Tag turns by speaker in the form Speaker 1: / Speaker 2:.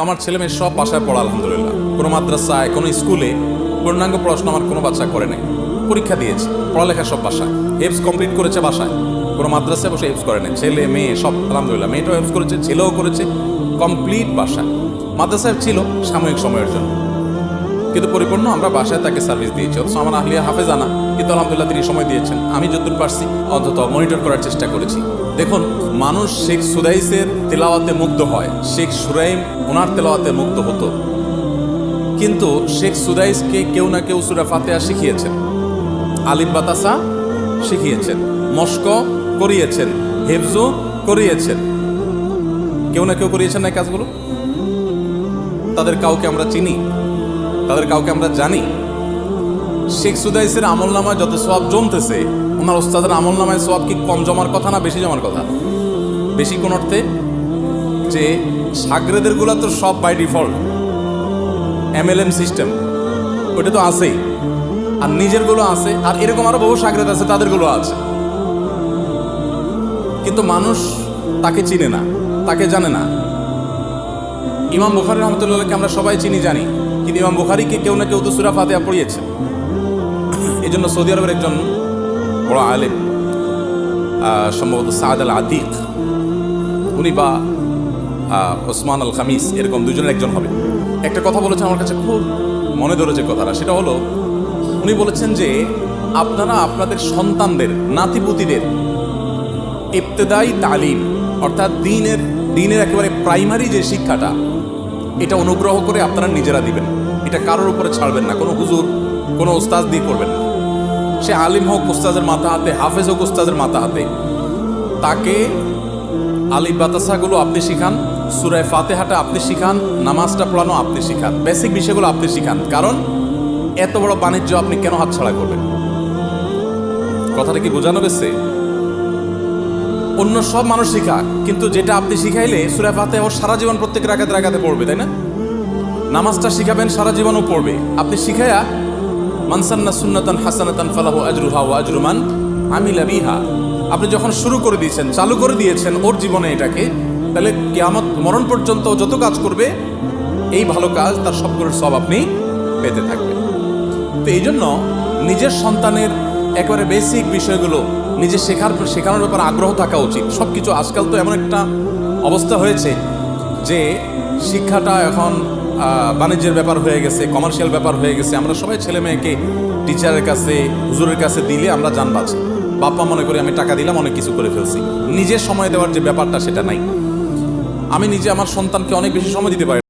Speaker 1: আমার ছেলে মেয়ে সব বাসায় পড়া আলহামদুলিল্লাহ। কোনো মাদ্রাসায় কোনো স্কুলে পূর্ণাঙ্গ পড়াশোনা আমার কোনো বাচ্চা করে নাই। পরীক্ষা দিয়েছে, পড়ালেখা সব বাসায়, হেফজ কমপ্লিট করেছে বাসায়, কোনো মাদ্রাসায় বসে হেফজ করে নাই। ছেলে মেয়ে সব আলহামদুলিল্লাহ, মেয়েটাও হেফজ করেছে, ছেলেও করেছে, কমপ্লিট বাসায়। মাদ্রাসায় ছিল সাময়িক সময়ের জন্য, কিন্তু পরিপূর্ণ আমরা বাসায় তাকে সার্ভিস দিয়েছি। অথচ আমার আহলিয়া হাফেজানা, কিন্তু আলহামদুলিল্লাহ তিনি সময় দিয়েছেন। আমি যতদূর পারছি অন্তত মনিটর করার চেষ্টা করেছি। দেখুন, মানুষ শেখ সুদাইসের তেলাওয়াতে মুগ্ধ হয়, শেখ সুরাইম ওনার তেলাওয়াতে মুগ্ধ হতো, কিন্তু শেখ সুদাইসকে কেউ না কেউ সূরা ফাতিহা শিখিয়েছেন, আলিফ বাতাসা শিখিয়েছেন, মস্ক করিয়েছেন, হেফজো করিয়েছেন, কেউ না কেউ করিয়েছেন না কাজগুলো। তাদের কাউকে আমরা চিনি, তাদের কাউকে আমরা জানি। শেখ সুদাইসের আমলনামায় যত সওয়াব জমতেছে, ওনার ওস্তাদের আমলনামায় সওয়াব কি কম জমার কথা না বেশি জমার কথা? বেশি কোন অর্থে যে সাগরেদের গুলা তো সব বাই ডিফল্ট MLM সিস্টেম, ওটা তো আছেই, আর নিজের গুলো আছে, আর এরকম আরো বহু সাগরেদ আছে তাদের গুলো আছে, কিন্তু মানুষ তাকে চিনে না, তাকে জানে না। ইমাম বুখারী রহমতুল্লাহকে আমরা সবাই চিনি জানি, কিন্তু ইমাম বুখারীকে কেউ না কেউ তো সূরা ফাতিহা পড়িয়েছে। এই জন্য সৌদি আরবের একজন বড় আলেম, সম্ভবত সাদ আল আতিক, উনি বা ওসমান আল খামিস, এরকম দুজনের একজন হবে, একটা কথা বলেছেন আমার কাছে খুব মনে ধরেছে কথাটা। সেটা হলো, উনি বলেছেন যে আপনারা আপনাদের সন্তানদের, নাতিপুতিদের ইবতেদাই তালিম, অর্থাৎ দিনের একেবারে প্রাইমারি যে শিক্ষাটা, এটা অনুগ্রহ করে আপনারা নিজেরা দিবেন, এটা কারোর উপরে ছাড়বেন না, কোনো হুজুর কোনো ওস্তাদ দিয়ে করবেন না। সে আলিম হোক ওস্তাদের মাথা হাতে, হাফেজ হোক ওস্তাদের মাথা হাতে, তাকে আলিফ বাতাসাগুলো আপনি শিখান, সূরা ফাতিহাটা আপনি শিখান, নামাজটা পড়ানো আপনি শিখান, বেসিক বিষয়গুলো আপনি শিখান। কারণ এত বড় বাণিজ্য আপনি কেন হাতছাড়া করবেন? কথাটা কি বোঝানো গেছে? অন্য সব মানুষ শিখা, কিন্তু যেটা আপনি শিখাইলে সূরা ফাতিহা ও সারা জীবন প্রত্যেক রাকাতে পড়বে, তাই না? নামাজটা শিখাবেন, সারা জীবনও পড়বে। আপনি শিখাইয়া মান সান্না সুন্নাতান হাসানাতান ফালাহু আজরুহা ওয়া আজরু মান আমিলা বিহা, আপনি যখন শুরু করে দিয়েছেন, চালু করে দিয়েছেন ওর জীবনে এটাকে, তাহলে কিয়ামত মরণ পর্যন্ত যত কাজ করবে এই ভালো কাজ, তার সবগুলোর সব আপনি পেতে থাকবেন। তো এই জন্য নিজের সন্তানের একেবারে বেসিক বিষয়গুলো নিজে শেখানোর ব্যাপারে আগ্রহ থাকা উচিত। সব কিছু আজকাল তো এমন একটা অবস্থা হয়েছে যে শিক্ষাটা এখন বাণিজ্যের ব্যাপার হয়ে গেছে, কমার্শিয়াল ব্যাপার হয়ে গেছে। আমরা সবাই ছেলে মেয়েকে টিচারের কাছে, হুজুরের কাছে দিলে আমরা জান বাঁচি, বাপ্পা মনে করি আমি টাকা দিলাম অনেক কিছু করে ফেলছি। নিজের সময় দেওয়ার যে ব্যাপারটা সেটা নাই। আমি নিজে আমার সন্তানকে অনেক বেশি সময় দিতে পারি।